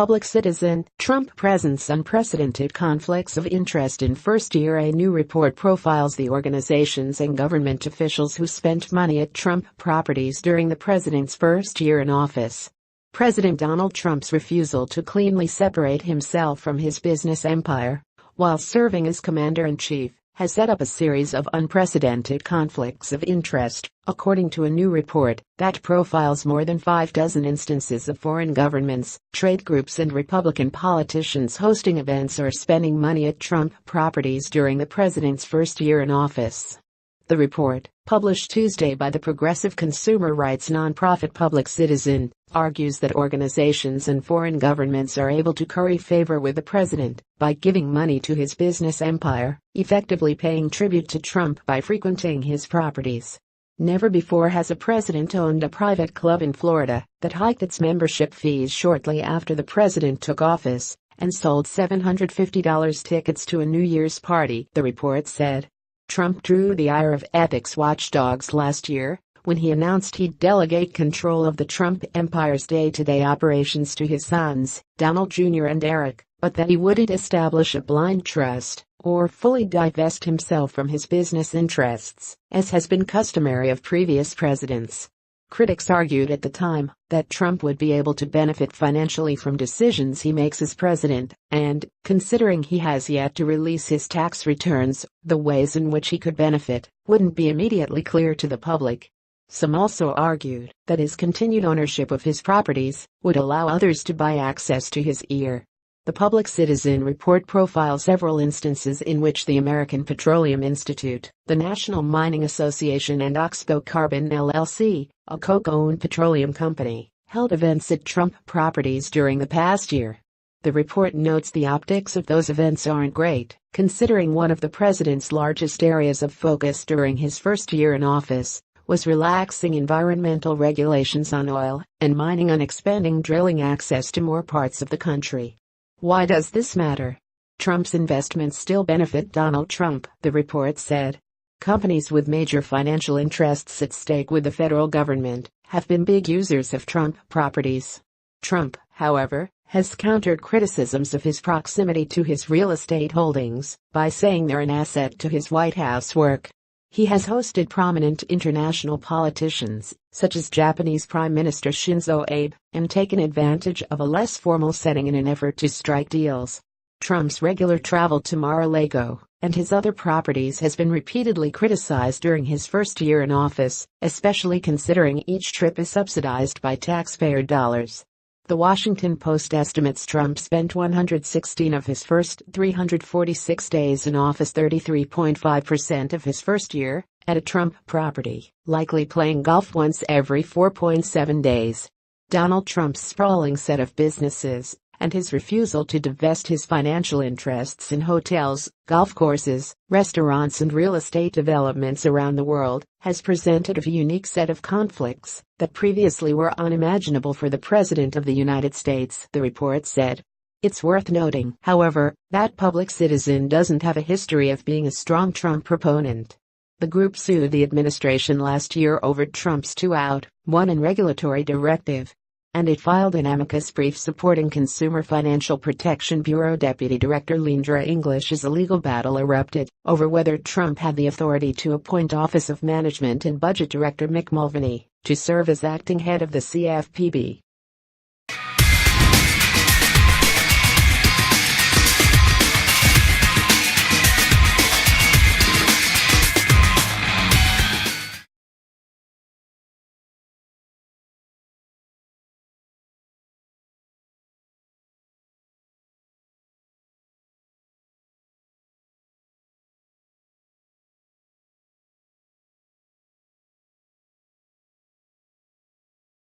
public citizen. Trump presents unprecedented conflicts of interest in first year. A new report profiles the organizations and government officials who spent money at Trump properties during the president's first year in office. President Donald Trump's refusal to cleanly separate himself from his business empire while serving as commander-in-chief has set up a series of unprecedented conflicts of interest, according to a new report that profiles more than 6 instances of foreign governments, trade groups and Republican politicians hosting events or spending money at Trump properties during the president's first year in office. The report, published Tuesday by the progressive consumer rights nonprofit Public Citizen, argues that organizations and foreign governments are able to curry favor with the president by giving money to his business empire, effectively paying tribute to Trump by frequenting his properties. Never before has a president owned a private club in Florida that hiked its membership fees shortly after the president took office and sold $750 tickets to a New Year's party, the report said. Trump drew the ire of ethics watchdogs last year when he announced he'd delegate control of the Trump empire's day-to-day operations to his sons, Donald Jr. and Eric, but that he wouldn't establish a blind trust or fully divest himself from his business interests, as has been customary of previous presidents. Critics argued at the time that Trump would be able to benefit financially from decisions he makes as president, and, considering he has yet to release his tax returns, the ways in which he could benefit wouldn't be immediately clear to the public. Some also argued that his continued ownership of his properties would allow others to buy access to his ear. The Public Citizen report profiles several instances in which the American Petroleum Institute, the National Mining Association and Oxbow Carbon LLC, a Koch-owned petroleum company, held events at Trump properties during the past year. The report notes the optics of those events aren't great, considering one of the president's largest areas of focus during his first year in office was relaxing environmental regulations on oil and mining and expanding drilling access to more parts of the country. Why does this matter? Trump's investments still benefit Donald Trump, the report said. Companies with major financial interests at stake with the federal government have been big users of Trump properties. Trump, however, has countered criticisms of his proximity to his real estate holdings by saying they're an asset to his White House work. He has hosted prominent international politicians, such as Japanese Prime Minister Shinzo Abe, and taken advantage of a less formal setting in an effort to strike deals. Trump's regular travel to Mar-a-Lago and his other properties has been repeatedly criticized during his first year in office, especially considering each trip is subsidized by taxpayer dollars. The Washington Post estimates Trump spent 116 of his first 346 days in office, 33.5% of his first year, at a Trump property, likely playing golf once every 4.7 days. Donald Trump's sprawling set of businesses and his refusal to divest his financial interests in hotels, golf courses, restaurants and real estate developments around the world has presented a unique set of conflicts that previously were unimaginable for the President of the United States, the report said. It's worth noting, however, that Public Citizen doesn't have a history of being a strong Trump proponent. The group sued the administration last year over Trump's 2-out-1-in regulatory directive, and it filed an amicus brief supporting Consumer Financial Protection Bureau Deputy Director Leandra English as a legal battle erupted over whether Trump had the authority to appoint Office of Management and Budget Director Mick Mulvaney to serve as acting head of the CFPB.